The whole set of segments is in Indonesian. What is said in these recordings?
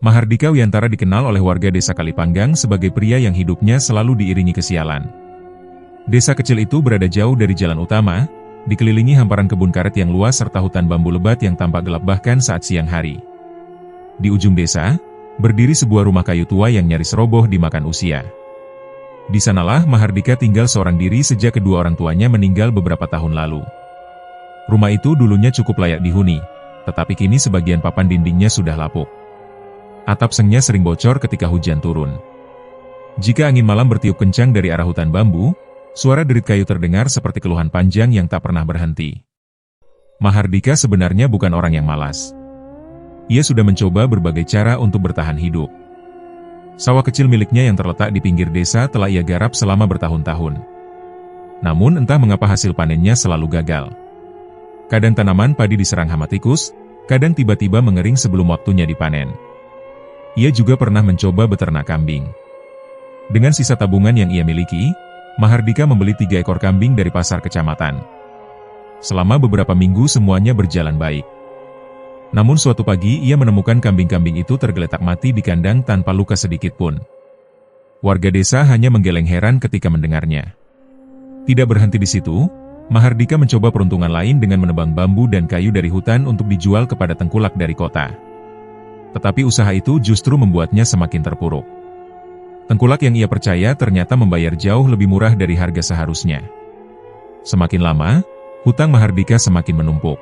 Mahardika Wiyantara dikenal oleh warga desa Kalipanggang sebagai pria yang hidupnya selalu diiringi kesialan. Desa kecil itu berada jauh dari jalan utama, dikelilingi hamparan kebun karet yang luas serta hutan bambu lebat yang tampak gelap bahkan saat siang hari. Di ujung desa, berdiri sebuah rumah kayu tua yang nyaris roboh dimakan usia. Di sanalah Mahardika tinggal seorang diri sejak kedua orang tuanya meninggal beberapa tahun lalu. Rumah itu dulunya cukup layak dihuni, tetapi kini sebagian papan dindingnya sudah lapuk. Atap sengnya sering bocor ketika hujan turun. Jika angin malam bertiup kencang dari arah hutan bambu, suara derit kayu terdengar seperti keluhan panjang yang tak pernah berhenti. Mahardika sebenarnya bukan orang yang malas. Ia sudah mencoba berbagai cara untuk bertahan hidup. Sawah kecil miliknya yang terletak di pinggir desa telah ia garap selama bertahun-tahun. Namun entah mengapa hasil panennya selalu gagal. Kadang tanaman padi diserang hama tikus, kadang tiba-tiba mengering sebelum waktunya dipanen. Ia juga pernah mencoba beternak kambing. Dengan sisa tabungan yang ia miliki, Mahardika membeli 3 ekor kambing dari pasar kecamatan. Selama beberapa minggu semuanya berjalan baik. Namun suatu pagi ia menemukan kambing-kambing itu tergeletak mati di kandang tanpa luka sedikit pun. Warga desa hanya menggeleng heran ketika mendengarnya. Tidak berhenti di situ, Mahardika mencoba peruntungan lain dengan menebang bambu dan kayu dari hutan untuk dijual kepada tengkulak dari kota. Tetapi usaha itu justru membuatnya semakin terpuruk. Tengkulak yang ia percaya ternyata membayar jauh lebih murah dari harga seharusnya. Semakin lama, hutang Mahardika semakin menumpuk.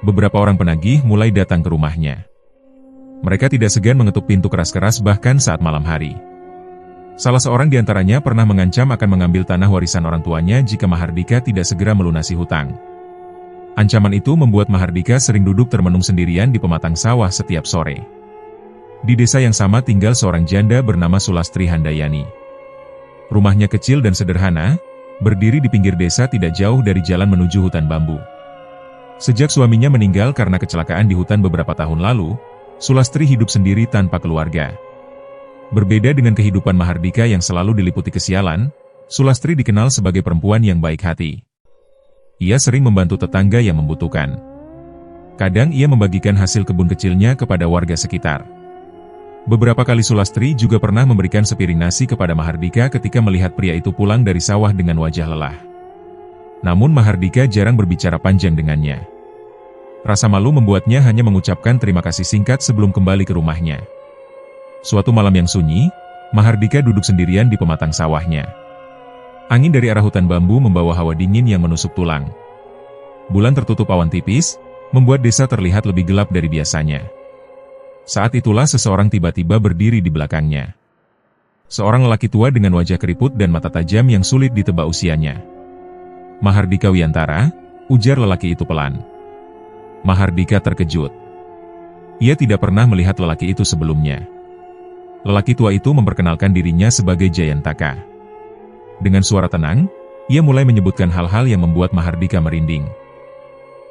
Beberapa orang penagih mulai datang ke rumahnya. Mereka tidak segan mengetuk pintu keras-keras bahkan saat malam hari. Salah seorang di antaranya pernah mengancam akan mengambil tanah warisan orang tuanya jika Mahardika tidak segera melunasi hutang. Ancaman itu membuat Mahardika sering duduk termenung sendirian di pematang sawah setiap sore. Di desa yang sama tinggal seorang janda bernama Sulastri Handayani. Rumahnya kecil dan sederhana, berdiri di pinggir desa tidak jauh dari jalan menuju hutan bambu. Sejak suaminya meninggal karena kecelakaan di hutan beberapa tahun lalu, Sulastri hidup sendiri tanpa keluarga. Berbeda dengan kehidupan Mahardika yang selalu diliputi kesialan, Sulastri dikenal sebagai perempuan yang baik hati. Ia sering membantu tetangga yang membutuhkan. Kadang ia membagikan hasil kebun kecilnya kepada warga sekitar. Beberapa kali Sulastri juga pernah memberikan sepiring nasi kepada Mahardika ketika melihat pria itu pulang dari sawah dengan wajah lelah. Namun Mahardika jarang berbicara panjang dengannya. Rasa malu membuatnya hanya mengucapkan terima kasih singkat sebelum kembali ke rumahnya. Suatu malam yang sunyi, Mahardika duduk sendirian di pematang sawahnya. Angin dari arah hutan bambu membawa hawa dingin yang menusuk tulang. Bulan tertutup awan tipis, membuat desa terlihat lebih gelap dari biasanya. Saat itulah seseorang tiba-tiba berdiri di belakangnya. Seorang lelaki tua dengan wajah keriput dan mata tajam yang sulit ditebak usianya. "Mahardika Wiyantara," ujar lelaki itu pelan. Mahardika terkejut. Ia tidak pernah melihat lelaki itu sebelumnya. Lelaki tua itu memperkenalkan dirinya sebagai Jayantaka. Dengan suara tenang, ia mulai menyebutkan hal-hal yang membuat Mahardika merinding.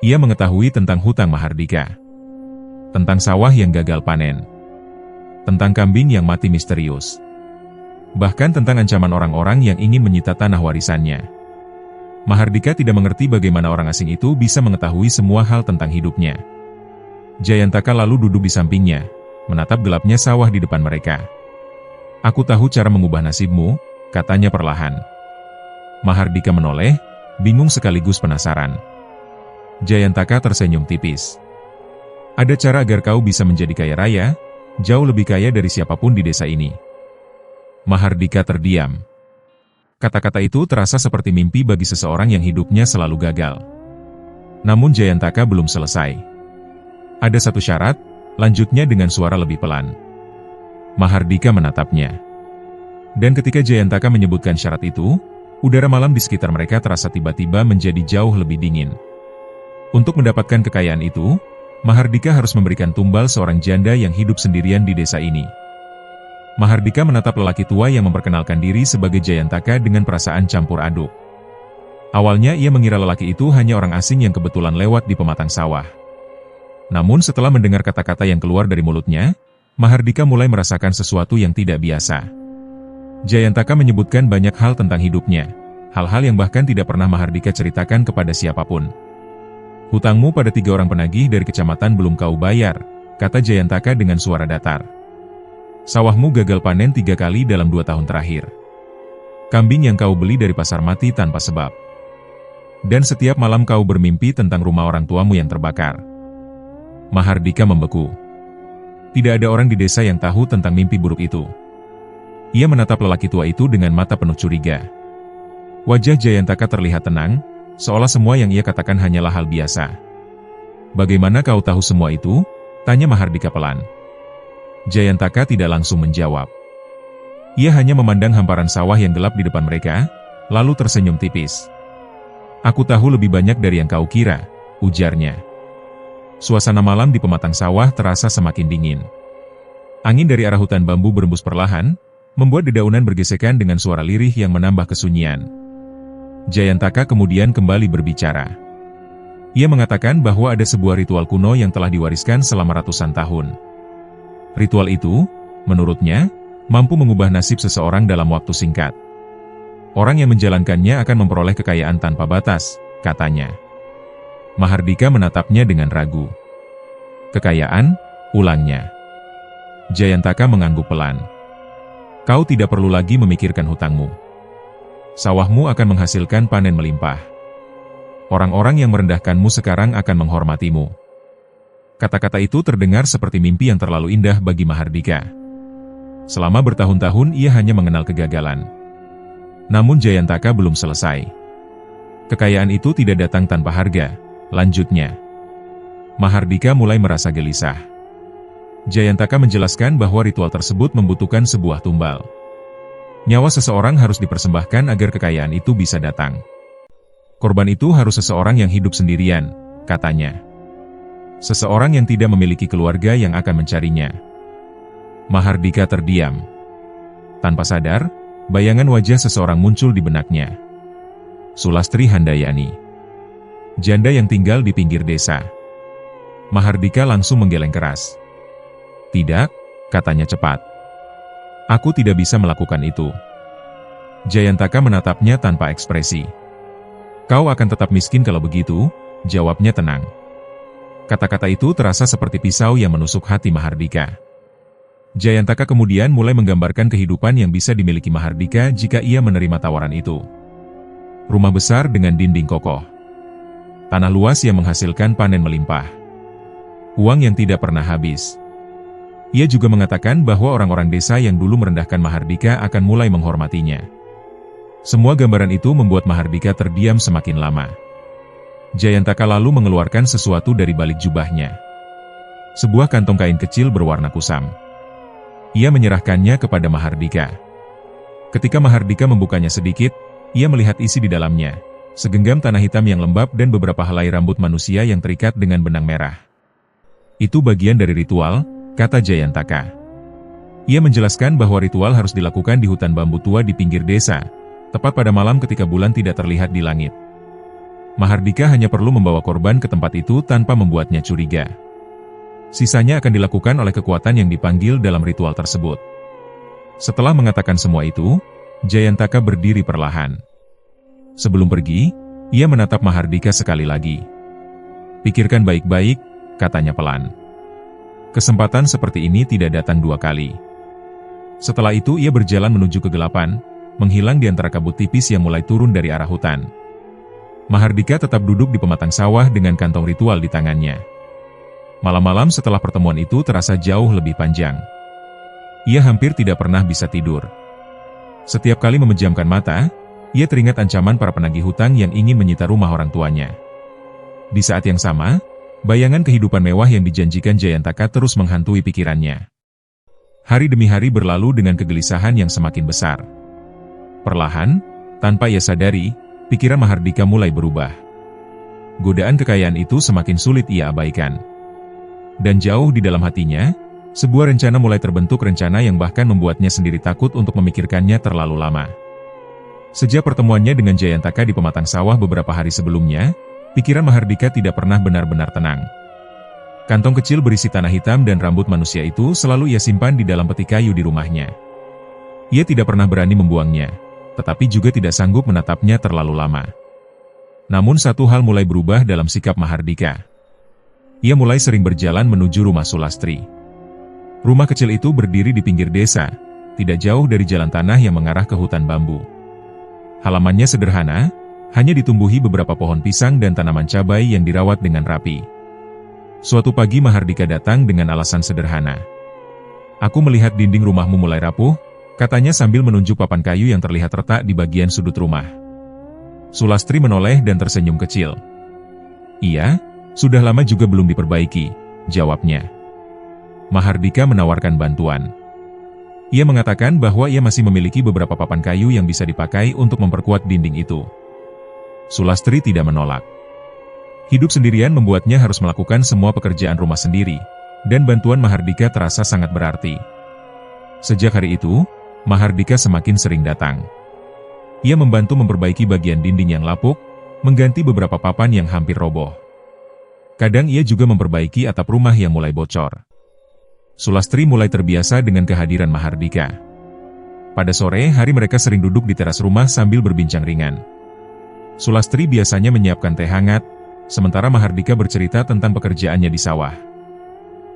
Ia mengetahui tentang hutang Mahardika, tentang sawah yang gagal panen, tentang kambing yang mati misterius, bahkan tentang ancaman orang-orang yang ingin menyita tanah warisannya. Mahardika tidak mengerti bagaimana orang asing itu bisa mengetahui semua hal tentang hidupnya. Jayantaka lalu duduk di sampingnya, menatap gelapnya sawah di depan mereka. "Aku tahu cara mengubah nasibmu," katanya perlahan. Mahardika menoleh, bingung sekaligus penasaran. Jayantaka tersenyum tipis. "Ada cara agar kau bisa menjadi kaya raya, jauh lebih kaya dari siapapun di desa ini." Mahardika terdiam. Kata-kata itu terasa seperti mimpi bagi seseorang yang hidupnya selalu gagal. Namun Jayantaka belum selesai. "Ada satu syarat," lanjutnya dengan suara lebih pelan. Mahardika menatapnya. Dan ketika Jayantaka menyebutkan syarat itu, udara malam di sekitar mereka terasa tiba-tiba menjadi jauh lebih dingin. Untuk mendapatkan kekayaan itu, Mahardika harus memberikan tumbal seorang janda yang hidup sendirian di desa ini. Mahardika menatap lelaki tua yang memperkenalkan diri sebagai Jayantaka dengan perasaan campur aduk. Awalnya ia mengira lelaki itu hanya orang asing yang kebetulan lewat di pematang sawah. Namun setelah mendengar kata-kata yang keluar dari mulutnya, Mahardika mulai merasakan sesuatu yang tidak biasa. Jayantaka menyebutkan banyak hal tentang hidupnya, hal-hal yang bahkan tidak pernah Mahardika ceritakan kepada siapapun. "Hutangmu pada 3 orang penagih dari kecamatan belum kau bayar," kata Jayantaka dengan suara datar. Sawahmu gagal panen 3 kali dalam 2 tahun terakhir. Kambing yang kau beli dari pasar mati tanpa sebab. Dan setiap malam kau bermimpi tentang rumah orang tuamu yang terbakar. Mahardika membeku. Tidak ada orang di desa yang tahu tentang mimpi buruk itu. Ia menatap lelaki tua itu dengan mata penuh curiga. Wajah Jayantaka terlihat tenang, seolah semua yang ia katakan hanyalah hal biasa. Bagaimana kau tahu semua itu? Tanya Mahardika pelan. Jayantaka tidak langsung menjawab. Ia hanya memandang hamparan sawah yang gelap di depan mereka, lalu tersenyum tipis. Aku tahu lebih banyak dari yang kau kira, ujarnya. Suasana malam di pematang sawah terasa semakin dingin. Angin dari arah hutan bambu berembus perlahan, membuat dedaunan bergesekan dengan suara lirih yang menambah kesunyian. Jayantaka kemudian kembali berbicara. Ia mengatakan bahwa ada sebuah ritual kuno yang telah diwariskan selama ratusan tahun. Ritual itu, menurutnya, mampu mengubah nasib seseorang dalam waktu singkat. Orang yang menjalankannya akan memperoleh kekayaan tanpa batas, katanya. Mahardika menatapnya dengan ragu. Kekayaan, ulangnya. Jayantaka mengangguk pelan. Kau tidak perlu lagi memikirkan hutangmu. Sawahmu akan menghasilkan panen melimpah. Orang-orang yang merendahkanmu sekarang akan menghormatimu. Kata-kata itu terdengar seperti mimpi yang terlalu indah bagi Mahardika. Selama bertahun-tahun ia hanya mengenal kegagalan. Namun Jayantaka belum selesai. Kekayaan itu tidak datang tanpa harga, lanjutnya. Mahardika mulai merasa gelisah. Jayantaka menjelaskan bahwa ritual tersebut membutuhkan sebuah tumbal. Nyawa seseorang harus dipersembahkan agar kekayaan itu bisa datang. Korban itu harus seseorang yang hidup sendirian, katanya. Seseorang yang tidak memiliki keluarga yang akan mencarinya. Mahardika terdiam. Tanpa sadar, bayangan wajah seseorang muncul di benaknya. Sulastri Handayani. Janda yang tinggal di pinggir desa. Mahardika langsung menggeleng keras. Tidak, katanya cepat. Aku tidak bisa melakukan itu. Jayantaka menatapnya tanpa ekspresi. Kau akan tetap miskin kalau begitu, jawabnya tenang. Kata-kata itu terasa seperti pisau yang menusuk hati Mahardika. Jayantaka kemudian mulai menggambarkan kehidupan yang bisa dimiliki Mahardika jika ia menerima tawaran itu. Rumah besar dengan dinding kokoh. Tanah luas yang menghasilkan panen melimpah. Uang yang tidak pernah habis. Ia juga mengatakan bahwa orang-orang desa yang dulu merendahkan Mahardika akan mulai menghormatinya. Semua gambaran itu membuat Mahardika terdiam semakin lama. Jayantaka lalu mengeluarkan sesuatu dari balik jubahnya. Sebuah kantong kain kecil berwarna kusam. Ia menyerahkannya kepada Mahardika. Ketika Mahardika membukanya sedikit, ia melihat isi di dalamnya. Segenggam tanah hitam yang lembab dan beberapa helai rambut manusia yang terikat dengan benang merah. Itu bagian dari ritual, kata Jayantaka. Ia menjelaskan bahwa ritual harus dilakukan di hutan bambu tua di pinggir desa, tepat pada malam ketika bulan tidak terlihat di langit. Mahardika hanya perlu membawa korban ke tempat itu tanpa membuatnya curiga. Sisanya akan dilakukan oleh kekuatan yang dipanggil dalam ritual tersebut. Setelah mengatakan semua itu, Jayantaka berdiri perlahan. Sebelum pergi, ia menatap Mahardika sekali lagi. Pikirkan baik-baik, katanya pelan. Kesempatan seperti ini tidak datang 2 kali. Setelah itu ia berjalan menuju kegelapan, menghilang di antara kabut tipis yang mulai turun dari arah hutan. Mahardika tetap duduk di pematang sawah dengan kantong ritual di tangannya. Malam-malam setelah pertemuan itu terasa jauh lebih panjang. Ia hampir tidak pernah bisa tidur. Setiap kali memejamkan mata, ia teringat ancaman para penagih hutang yang ingin menyita rumah orang tuanya. Di saat yang sama, bayangan kehidupan mewah yang dijanjikan Jayantaka terus menghantui pikirannya. Hari demi hari berlalu dengan kegelisahan yang semakin besar. Perlahan, tanpa ia sadari, pikiran Mahardika mulai berubah. Godaan kekayaan itu semakin sulit ia abaikan. Dan jauh di dalam hatinya, sebuah rencana mulai terbentuk, rencana yang bahkan membuatnya sendiri takut untuk memikirkannya terlalu lama. Sejak pertemuannya dengan Jayantaka di pematang sawah beberapa hari sebelumnya, pikiran Mahardika tidak pernah benar-benar tenang. Kantong kecil berisi tanah hitam dan rambut manusia itu selalu ia simpan di dalam peti kayu di rumahnya. Ia tidak pernah berani membuangnya, tetapi juga tidak sanggup menatapnya terlalu lama. Namun satu hal mulai berubah dalam sikap Mahardika. ia mulai sering berjalan menuju rumah Sulastri. Rumah kecil itu berdiri di pinggir desa, tidak jauh dari jalan tanah yang mengarah ke hutan bambu. Halamannya sederhana, hanya ditumbuhi beberapa pohon pisang dan tanaman cabai yang dirawat dengan rapi. Suatu pagi Mahardika datang dengan alasan sederhana. "Aku melihat dinding rumahmu mulai rapuh," katanya sambil menunjuk papan kayu yang terlihat retak di bagian sudut rumah. Sulastri menoleh dan tersenyum kecil. "Iya, sudah lama juga belum diperbaiki," jawabnya. Mahardika menawarkan bantuan. Ia mengatakan bahwa ia masih memiliki beberapa papan kayu yang bisa dipakai untuk memperkuat dinding itu. Sulastri tidak menolak. Hidup sendirian membuatnya harus melakukan semua pekerjaan rumah sendiri, dan bantuan Mahardika terasa sangat berarti. Sejak hari itu, Mahardika semakin sering datang. Ia membantu memperbaiki bagian dinding yang lapuk, mengganti beberapa papan yang hampir roboh. Kadang ia juga memperbaiki atap rumah yang mulai bocor. Sulastri mulai terbiasa dengan kehadiran Mahardika. Pada sore hari mereka sering duduk di teras rumah sambil berbincang ringan. Sulastri biasanya menyiapkan teh hangat, sementara Mahardika bercerita tentang pekerjaannya di sawah.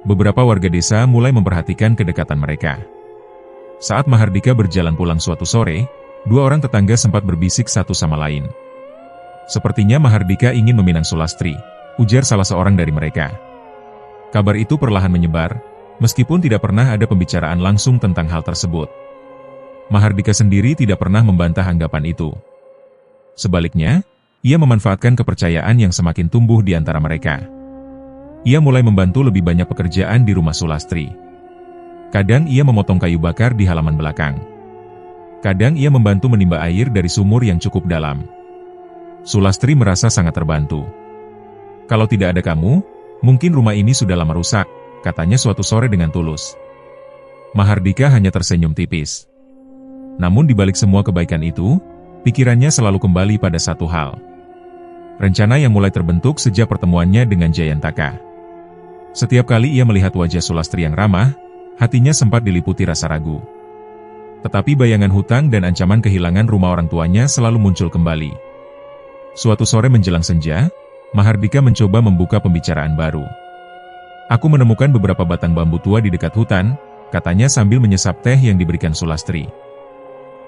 Beberapa warga desa mulai memperhatikan kedekatan mereka. Saat Mahardika berjalan pulang suatu sore, dua orang tetangga sempat berbisik satu sama lain. "Sepertinya Mahardika ingin meminang Sulastri," ujar salah seorang dari mereka. Kabar itu perlahan menyebar, meskipun tidak pernah ada pembicaraan langsung tentang hal tersebut. Mahardika sendiri tidak pernah membantah anggapan itu. Sebaliknya, ia memanfaatkan kepercayaan yang semakin tumbuh di antara mereka. Ia mulai membantu lebih banyak pekerjaan di rumah Sulastri. Kadang ia memotong kayu bakar di halaman belakang. Kadang ia membantu menimba air dari sumur yang cukup dalam. Sulastri merasa sangat terbantu. "Kalau tidak ada kamu, mungkin rumah ini sudah lama rusak," katanya suatu sore dengan tulus. Mahardika hanya tersenyum tipis. Namun di balik semua kebaikan itu, pikirannya selalu kembali pada satu hal. Rencana yang mulai terbentuk sejak pertemuannya dengan Jayantaka. Setiap kali ia melihat wajah Sulastri yang ramah, hatinya sempat diliputi rasa ragu. Tetapi bayangan hutang dan ancaman kehilangan rumah orang tuanya selalu muncul kembali. Suatu sore menjelang senja, Mahardika mencoba membuka pembicaraan baru. "Aku menemukan beberapa batang bambu tua di dekat hutan," katanya sambil menyesap teh yang diberikan Sulastri.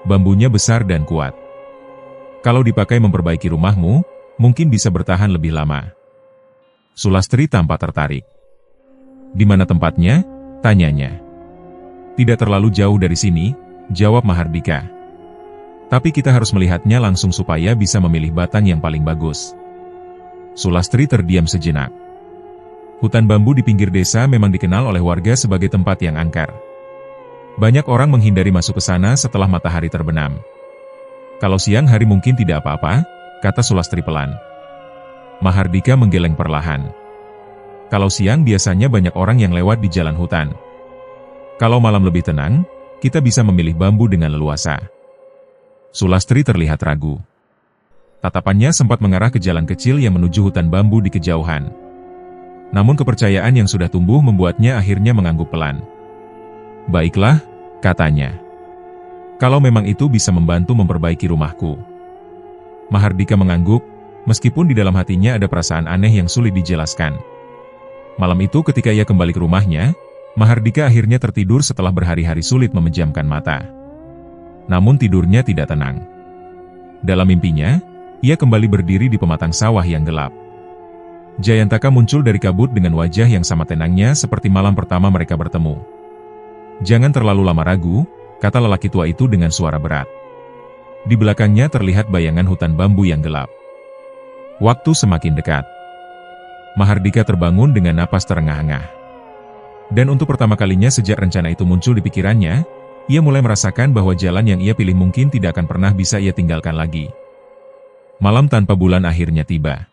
"Bambunya besar dan kuat. Kalau dipakai memperbaiki rumahmu, mungkin bisa bertahan lebih lama." Sulastri tampak tertarik. "Di mana tempatnya?" tanyanya. "Tidak terlalu jauh dari sini," jawab Mahardika. "Tapi kita harus melihatnya langsung supaya bisa memilih batang yang paling bagus." Sulastri terdiam sejenak. Hutan bambu di pinggir desa memang dikenal oleh warga sebagai tempat yang angker. Banyak orang menghindari masuk ke sana setelah matahari terbenam. "Kalau siang hari mungkin tidak apa-apa," kata Sulastri pelan. Mahardika menggeleng perlahan. "Kalau siang biasanya banyak orang yang lewat di jalan hutan. Kalau malam lebih tenang, kita bisa memilih bambu dengan leluasa." Sulastri terlihat ragu. Tatapannya sempat mengarah ke jalan kecil yang menuju hutan bambu di kejauhan. Namun kepercayaan yang sudah tumbuh membuatnya akhirnya mengangguk pelan. "Baiklah," katanya. "Kalau memang itu bisa membantu memperbaiki rumahku." Mahardika mengangguk, meskipun di dalam hatinya ada perasaan aneh yang sulit dijelaskan. Malam itu ketika ia kembali ke rumahnya, Mahardika akhirnya tertidur setelah berhari-hari sulit memejamkan mata. Namun tidurnya tidak tenang. Dalam mimpinya, ia kembali berdiri di pematang sawah yang gelap. Jayantaka muncul dari kabut dengan wajah yang sama tenangnya seperti malam pertama mereka bertemu. "Jangan terlalu lama ragu," kata lelaki tua itu dengan suara berat. Di belakangnya terlihat bayangan hutan bambu yang gelap. Waktu semakin dekat. Mahardika terbangun dengan napas terengah-engah. Dan untuk pertama kalinya sejak rencana itu muncul di pikirannya, ia mulai merasakan bahwa jalan yang ia pilih mungkin tidak akan pernah bisa ia tinggalkan lagi. Malam tanpa bulan akhirnya tiba.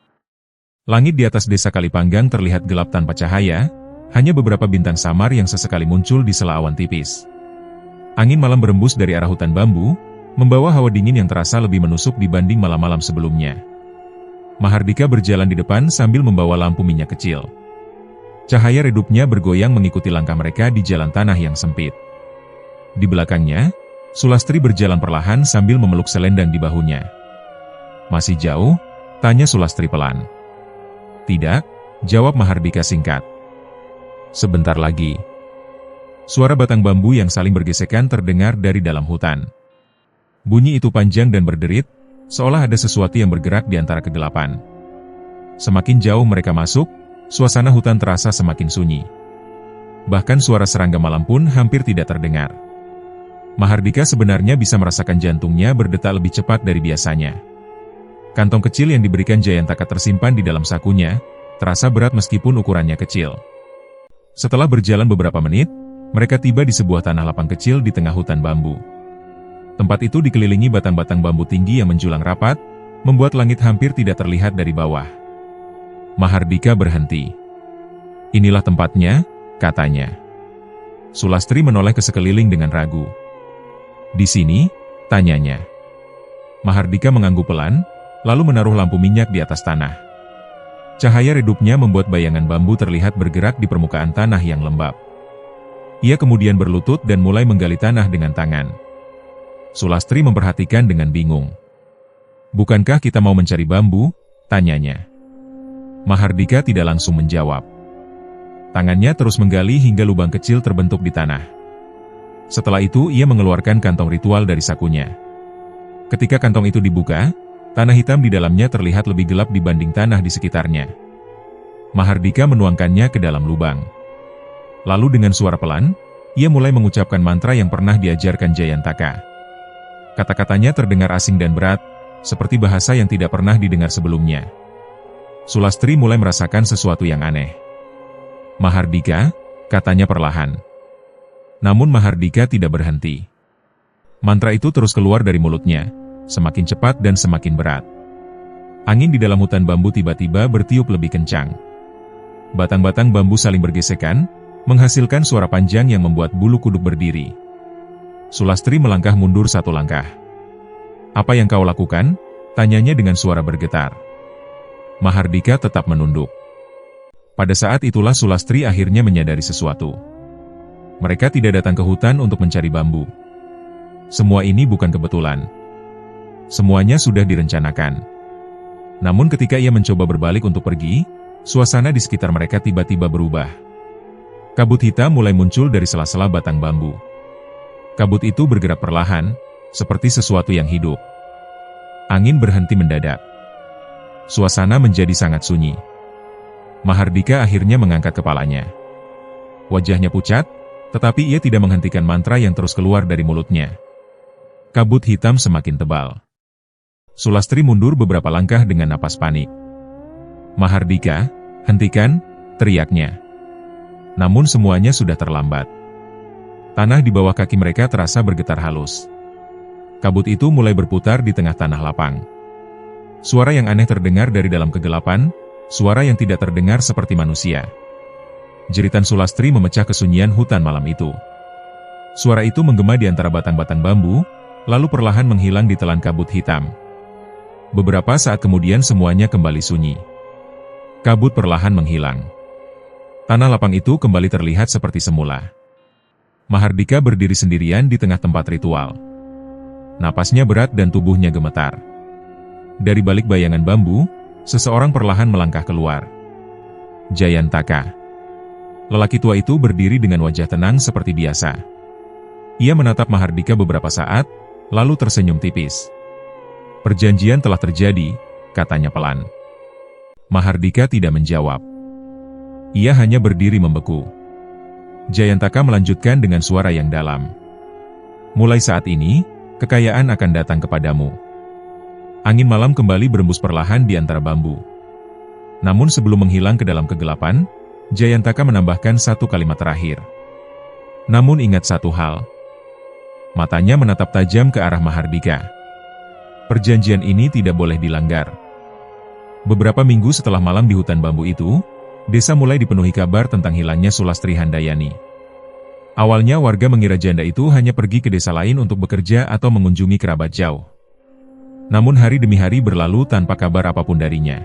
Langit di atas desa Kalipanggang terlihat gelap tanpa cahaya, hanya beberapa bintang samar yang sesekali muncul di sela awan tipis. Angin malam berembus dari arah hutan bambu, membawa hawa dingin yang terasa lebih menusuk dibanding malam-malam sebelumnya. Mahardika berjalan di depan sambil membawa lampu minyak kecil. Cahaya redupnya bergoyang mengikuti langkah mereka di jalan tanah yang sempit. Di belakangnya, Sulastri berjalan perlahan sambil memeluk selendang di bahunya. "Masih jauh?" tanya Sulastri pelan. "Tidak, Jawab Mahardika singkat. Sebentar lagi. Suara batang bambu yang saling bergesekan terdengar dari dalam hutan. Bunyi itu panjang dan berderit, seolah ada sesuatu yang bergerak di antara kegelapan. Semakin jauh mereka masuk, suasana hutan terasa semakin sunyi. Bahkan suara serangga malam pun hampir tidak terdengar. Mahardika sebenarnya bisa merasakan jantungnya berdetak lebih cepat dari biasanya. Kantong kecil yang diberikan Jayantaka tersimpan di dalam sakunya, terasa berat meskipun ukurannya kecil. Setelah berjalan beberapa menit, mereka tiba di sebuah tanah lapang kecil di tengah hutan bambu. Tempat itu dikelilingi batang-batang bambu tinggi yang menjulang rapat, membuat langit hampir tidak terlihat dari bawah. Mahardika berhenti. Inilah tempatnya, katanya. Sulastri menoleh ke sekeliling dengan ragu. Di sini, tanyanya. Mahardika mengangguk pelan, lalu menaruh lampu minyak di atas tanah. Cahaya redupnya membuat bayangan bambu terlihat bergerak di permukaan tanah yang lembab. Ia kemudian berlutut dan mulai menggali tanah dengan tangan. Sulastri memperhatikan dengan bingung. Bukankah kita mau mencari bambu? Tanyanya. Mahardika tidak langsung menjawab. Tangannya terus menggali hingga lubang kecil terbentuk di tanah. Setelah itu ia mengeluarkan kantong ritual dari sakunya. Ketika kantong itu dibuka, tanah hitam di dalamnya terlihat lebih gelap dibanding tanah di sekitarnya. Mahardika menuangkannya ke dalam lubang. Lalu dengan suara pelan, ia mulai mengucapkan mantra yang pernah diajarkan Jayantaka. Kata-katanya terdengar asing dan berat, seperti bahasa yang tidak pernah didengar sebelumnya. Sulastri mulai merasakan sesuatu yang aneh. Mahardika, katanya perlahan. Namun Mahardika tidak berhenti. Mantra itu terus keluar dari mulutnya, semakin cepat dan semakin berat. Angin di dalam hutan bambu tiba-tiba bertiup lebih kencang. Batang-batang bambu saling bergesekan, menghasilkan suara panjang yang membuat bulu kuduk berdiri. Sulastri melangkah mundur satu langkah. Apa yang kau lakukan? Tanyanya dengan suara bergetar. Mahardika tetap menunduk. Pada saat itulah Sulastri akhirnya menyadari sesuatu. Mereka tidak datang ke hutan untuk mencari bambu. Semua ini bukan kebetulan. Semuanya sudah direncanakan. Namun ketika ia mencoba berbalik untuk pergi, suasana di sekitar mereka tiba-tiba berubah. Kabut hitam mulai muncul dari sela-sela batang bambu. Kabut itu bergerak perlahan, seperti sesuatu yang hidup. Angin berhenti mendadak. Suasana menjadi sangat sunyi. Mahardika akhirnya mengangkat kepalanya. Wajahnya pucat, tetapi ia tidak menghentikan mantra yang terus keluar dari mulutnya. Kabut hitam semakin tebal. Sulastri mundur beberapa langkah dengan napas panik. Mahardika, hentikan, teriaknya. Namun semuanya sudah terlambat. Tanah di bawah kaki mereka terasa bergetar halus. Kabut itu mulai berputar di tengah tanah lapang. Suara yang aneh terdengar dari dalam kegelapan, suara yang tidak terdengar seperti manusia. Jeritan Sulastri memecah kesunyian hutan malam itu. Suara itu menggema di antara batang-batang bambu, lalu perlahan menghilang di telan kabut hitam. Beberapa saat kemudian semuanya kembali sunyi. Kabut perlahan menghilang. Tanah lapang itu kembali terlihat seperti semula. Mahardika berdiri sendirian di tengah tempat ritual. Napasnya berat dan tubuhnya gemetar. Dari balik bayangan bambu, seseorang perlahan melangkah keluar. Jayantaka. Lelaki tua itu berdiri dengan wajah tenang seperti biasa. Ia menatap Mahardika beberapa saat, lalu tersenyum tipis. Perjanjian telah terjadi, katanya pelan. Mahardika tidak menjawab. Ia hanya berdiri membeku. Jayantaka melanjutkan dengan suara yang dalam. Mulai saat ini, kekayaan akan datang kepadamu. Angin malam kembali berembus perlahan di antara bambu. Namun sebelum menghilang ke dalam kegelapan, Jayantaka menambahkan satu kalimat terakhir. Namun ingat satu hal. Matanya menatap tajam ke arah Mahardika. Perjanjian ini tidak boleh dilanggar. Beberapa minggu setelah malam di hutan bambu itu, desa mulai dipenuhi kabar tentang hilangnya Sulastri Handayani. Awalnya warga mengira janda itu hanya pergi ke desa lain untuk bekerja atau mengunjungi kerabat jauh. Namun hari demi hari berlalu tanpa kabar apapun darinya.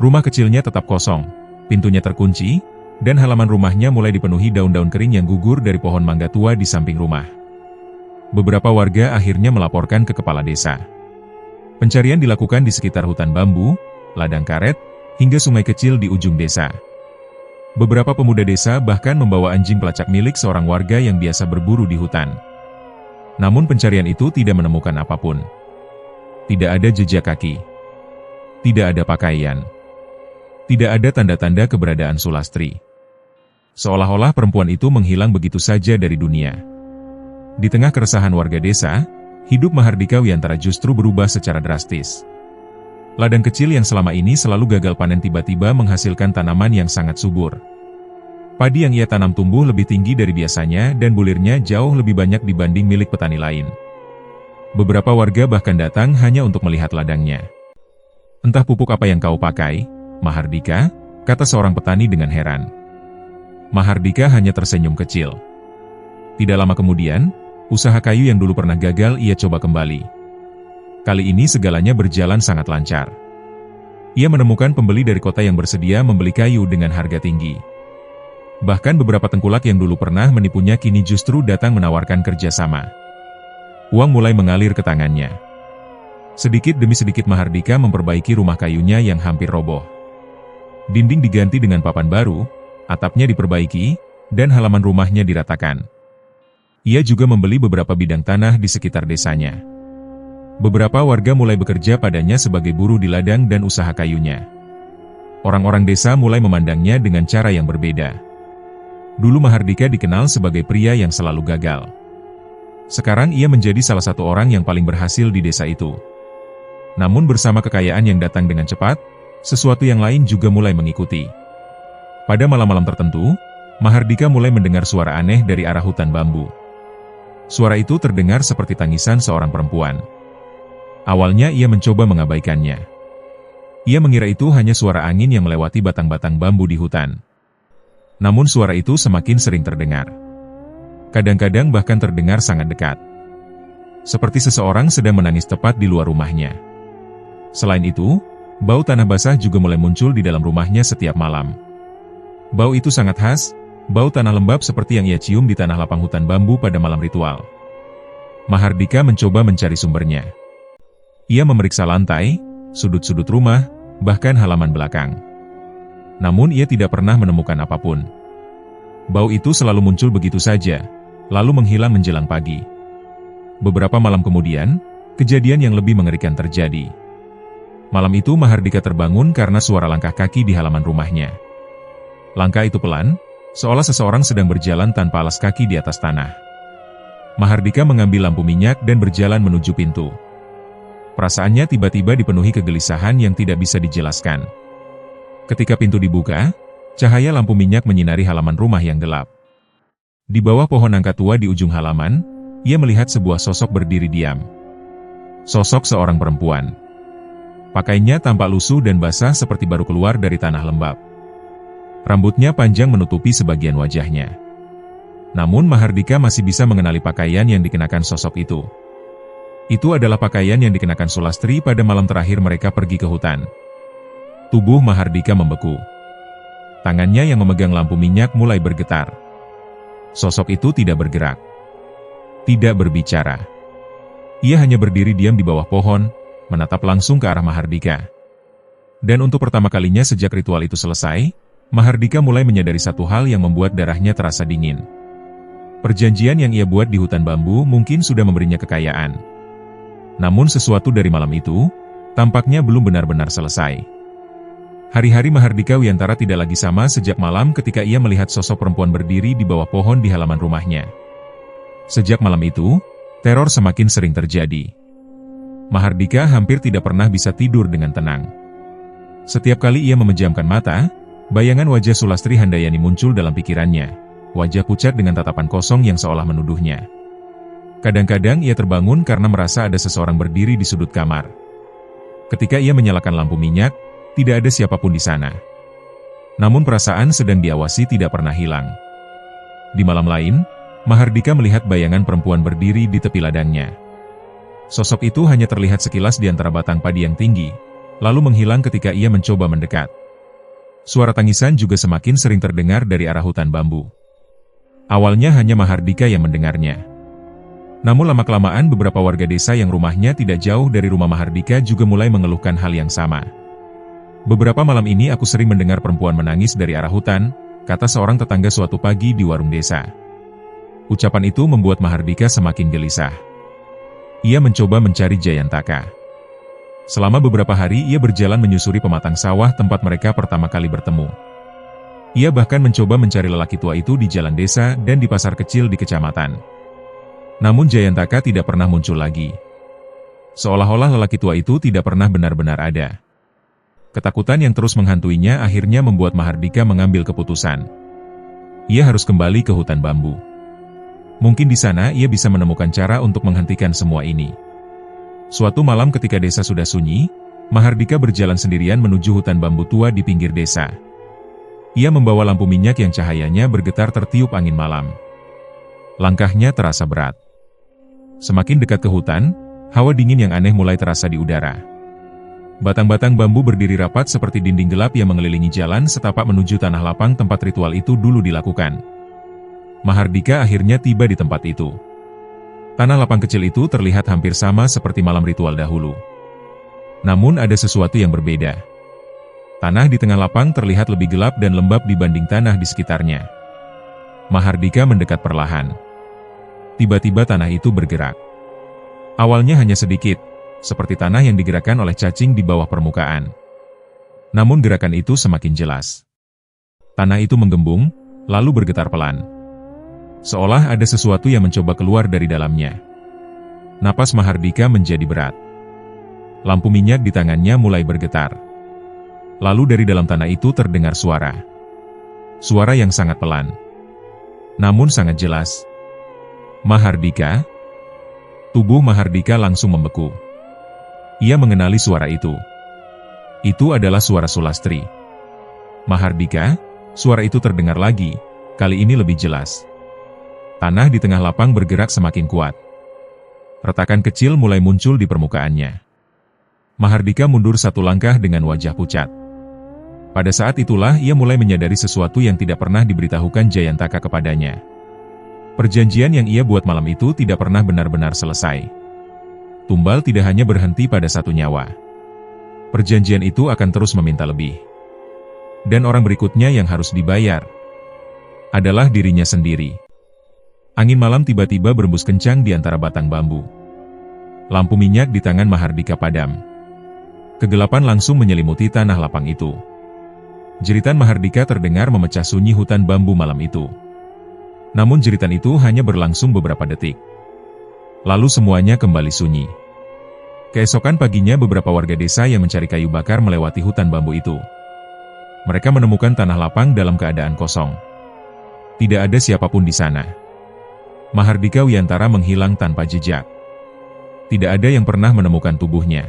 Rumah kecilnya tetap kosong, pintunya terkunci, dan halaman rumahnya mulai dipenuhi daun-daun kering yang gugur dari pohon mangga tua di samping rumah. Beberapa warga akhirnya melaporkan ke kepala desa. Pencarian dilakukan di sekitar hutan bambu, ladang karet, hingga sungai kecil di ujung desa. Beberapa pemuda desa bahkan membawa anjing pelacak milik seorang warga yang biasa berburu di hutan. Namun pencarian itu tidak menemukan apapun. Tidak ada jejak kaki. Tidak ada pakaian. Tidak ada tanda-tanda keberadaan Sulastri. Seolah-olah perempuan itu menghilang begitu saja dari dunia. Di tengah keresahan warga desa, hidup Mahardika Wiyantara justru berubah secara drastis. Ladang kecil yang selama ini selalu gagal panen tiba-tiba menghasilkan tanaman yang sangat subur. Padi yang ia tanam tumbuh lebih tinggi dari biasanya dan bulirnya jauh lebih banyak dibanding milik petani lain. Beberapa warga bahkan datang hanya untuk melihat ladangnya. "Entah pupuk apa yang kau pakai, Mahardika?" kata seorang petani dengan heran. Mahardika hanya tersenyum kecil. Tidak lama kemudian, usaha kayu yang dulu pernah gagal ia coba kembali. Kali ini segalanya berjalan sangat lancar. Ia menemukan pembeli dari kota yang bersedia membeli kayu dengan harga tinggi. Bahkan beberapa tengkulak yang dulu pernah menipunya kini justru datang menawarkan kerjasama. Uang mulai mengalir ke tangannya. Sedikit demi sedikit Mahardika memperbaiki rumah kayunya yang hampir roboh. Dinding diganti dengan papan baru, atapnya diperbaiki, dan halaman rumahnya diratakan. Ia juga membeli beberapa bidang tanah di sekitar desanya. Beberapa warga mulai bekerja padanya sebagai buruh di ladang dan usaha kayunya. Orang-orang desa mulai memandangnya dengan cara yang berbeda. Dulu Mahardika dikenal sebagai pria yang selalu gagal. Sekarang ia menjadi salah satu orang yang paling berhasil di desa itu. Namun bersama kekayaan yang datang dengan cepat, sesuatu yang lain juga mulai mengikuti. Pada malam-malam tertentu, Mahardika mulai mendengar suara aneh dari arah hutan bambu. Suara itu terdengar seperti tangisan seorang perempuan. Awalnya ia mencoba mengabaikannya. Ia mengira itu hanya suara angin yang melewati batang-batang bambu di hutan. Namun suara itu semakin sering terdengar. Kadang-kadang bahkan terdengar sangat dekat. Seperti seseorang sedang menangis tepat di luar rumahnya. Selain itu, bau tanah basah juga mulai muncul di dalam rumahnya setiap malam. Bau itu sangat khas, bau tanah lembab seperti yang ia cium di tanah lapang hutan bambu pada malam ritual. Mahardika mencoba mencari sumbernya. Ia memeriksa lantai, sudut-sudut rumah, bahkan halaman belakang. Namun ia tidak pernah menemukan apapun. Bau itu selalu muncul begitu saja, lalu menghilang menjelang pagi. Beberapa malam kemudian, kejadian yang lebih mengerikan terjadi. Malam itu Mahardika terbangun karena suara langkah kaki di halaman rumahnya. Langkah itu pelan, seolah seseorang sedang berjalan tanpa alas kaki di atas tanah. Mahardika mengambil lampu minyak dan berjalan menuju pintu. Perasaannya tiba-tiba dipenuhi kegelisahan yang tidak bisa dijelaskan. Ketika pintu dibuka, cahaya lampu minyak menyinari halaman rumah yang gelap. Di bawah pohon nangka tua di ujung halaman, ia melihat sebuah sosok berdiri diam. Sosok seorang perempuan. Pakainya tampak lusuh dan basah seperti baru keluar dari tanah lembab. Rambutnya panjang menutupi sebagian wajahnya. Namun Mahardika masih bisa mengenali pakaian yang dikenakan sosok itu. Itu adalah pakaian yang dikenakan Sulastri pada malam terakhir mereka pergi ke hutan. Tubuh Mahardika membeku. Tangannya yang memegang lampu minyak mulai bergetar. Sosok itu tidak bergerak. Tidak berbicara. Ia hanya berdiri diam di bawah pohon, menatap langsung ke arah Mahardika. Dan untuk pertama kalinya sejak ritual itu selesai, Mahardika mulai menyadari satu hal yang membuat darahnya terasa dingin. Perjanjian yang ia buat di hutan bambu mungkin sudah memberinya kekayaan. Namun sesuatu dari malam itu, tampaknya belum benar-benar selesai. Hari-hari Mahardika Wiyantara tidak lagi sama sejak malam ketika ia melihat sosok perempuan berdiri di bawah pohon di halaman rumahnya. Sejak malam itu, teror semakin sering terjadi. Mahardika hampir tidak pernah bisa tidur dengan tenang. Setiap kali ia memejamkan mata, bayangan wajah Sulastri Handayani muncul dalam pikirannya, wajah pucat dengan tatapan kosong yang seolah menuduhnya. Kadang-kadang ia terbangun karena merasa ada seseorang berdiri di sudut kamar. Ketika ia menyalakan lampu minyak, tidak ada siapapun di sana. Namun perasaan sedang diawasi tidak pernah hilang. Di malam lain, Mahardika melihat bayangan perempuan berdiri di tepi ladangnya. Sosok itu hanya terlihat sekilas di antara batang padi yang tinggi, lalu menghilang ketika ia mencoba mendekat. Suara tangisan juga semakin sering terdengar dari arah hutan bambu. Awalnya hanya Mahardika yang mendengarnya. Namun lama-kelamaan beberapa warga desa yang rumahnya tidak jauh dari rumah Mahardika juga mulai mengeluhkan hal yang sama. Beberapa malam ini aku sering mendengar perempuan menangis dari arah hutan, kata seorang tetangga suatu pagi di warung desa. Ucapan itu membuat Mahardika semakin gelisah. Ia mencoba mencari Jayantaka. Selama beberapa hari ia berjalan menyusuri pematang sawah tempat mereka pertama kali bertemu. Ia bahkan mencoba mencari lelaki tua itu di jalan desa dan di pasar kecil di kecamatan. Namun Jayantaka tidak pernah muncul lagi. Seolah-olah lelaki tua itu tidak pernah benar-benar ada. Ketakutan yang terus menghantuinya akhirnya membuat Mahardika mengambil keputusan. Ia harus kembali ke hutan bambu. Mungkin di sana ia bisa menemukan cara untuk menghentikan semua ini. Suatu malam ketika desa sudah sunyi, Mahardika berjalan sendirian menuju hutan bambu tua di pinggir desa. Ia membawa lampu minyak yang cahayanya bergetar tertiup angin malam. Langkahnya terasa berat. Semakin dekat ke hutan, hawa dingin yang aneh mulai terasa di udara. Batang-batang bambu berdiri rapat seperti dinding gelap yang mengelilingi jalan setapak menuju tanah lapang tempat ritual itu dulu dilakukan. Mahardika akhirnya tiba di tempat itu. Tanah lapang kecil itu terlihat hampir sama seperti malam ritual dahulu. Namun ada sesuatu yang berbeda. Tanah di tengah lapang terlihat lebih gelap dan lembab dibanding tanah di sekitarnya. Mahardika mendekat perlahan. Tiba-tiba tanah itu bergerak. Awalnya hanya sedikit, seperti tanah yang digerakkan oleh cacing di bawah permukaan. Namun gerakan itu semakin jelas. Tanah itu menggembung, lalu bergetar pelan. Seolah ada sesuatu yang mencoba keluar dari dalamnya. Napas Mahardika menjadi berat. Lampu minyak di tangannya mulai bergetar. Lalu dari dalam tanah itu terdengar suara. Suara yang sangat pelan. Namun sangat jelas. Mahardika? Tubuh Mahardika langsung membeku. Ia mengenali suara itu. Itu adalah suara Sulastri. Mahardika, suara itu terdengar lagi, kali ini lebih jelas. Tanah di tengah lapang bergerak semakin kuat. Retakan kecil mulai muncul di permukaannya. Mahardika mundur satu langkah dengan wajah pucat. Pada saat itulah ia mulai menyadari sesuatu yang tidak pernah diberitahukan Jayantaka kepadanya. Perjanjian yang ia buat malam itu tidak pernah benar-benar selesai. Tumbal tidak hanya berhenti pada satu nyawa. Perjanjian itu akan terus meminta lebih. Dan orang berikutnya yang harus dibayar adalah dirinya sendiri. Angin malam tiba-tiba berembus kencang di antara batang bambu. Lampu minyak di tangan Mahardika padam. Kegelapan langsung menyelimuti tanah lapang itu. Jeritan Mahardika terdengar memecah sunyi hutan bambu malam itu. Namun jeritan itu hanya berlangsung beberapa detik. Lalu semuanya kembali sunyi. Keesokan paginya beberapa warga desa yang mencari kayu bakar melewati hutan bambu itu. Mereka menemukan tanah lapang dalam keadaan kosong. Tidak ada siapapun di sana. Mahardika Wiyantara menghilang tanpa jejak. Tidak ada yang pernah menemukan tubuhnya.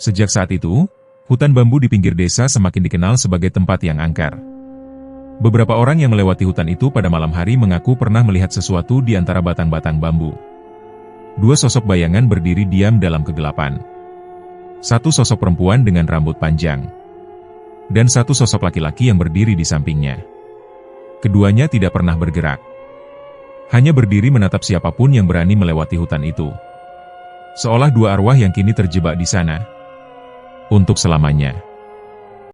Sejak saat itu, hutan bambu di pinggir desa semakin dikenal sebagai tempat yang angker. Beberapa orang yang melewati hutan itu pada malam hari mengaku pernah melihat sesuatu di antara batang-batang bambu. Dua sosok bayangan berdiri diam dalam kegelapan. Satu sosok perempuan dengan rambut panjang. Dan satu sosok laki-laki yang berdiri di sampingnya. Keduanya tidak pernah bergerak. Hanya berdiri menatap siapapun yang berani melewati hutan itu. Seolah dua arwah yang kini terjebak di sana. Untuk selamanya.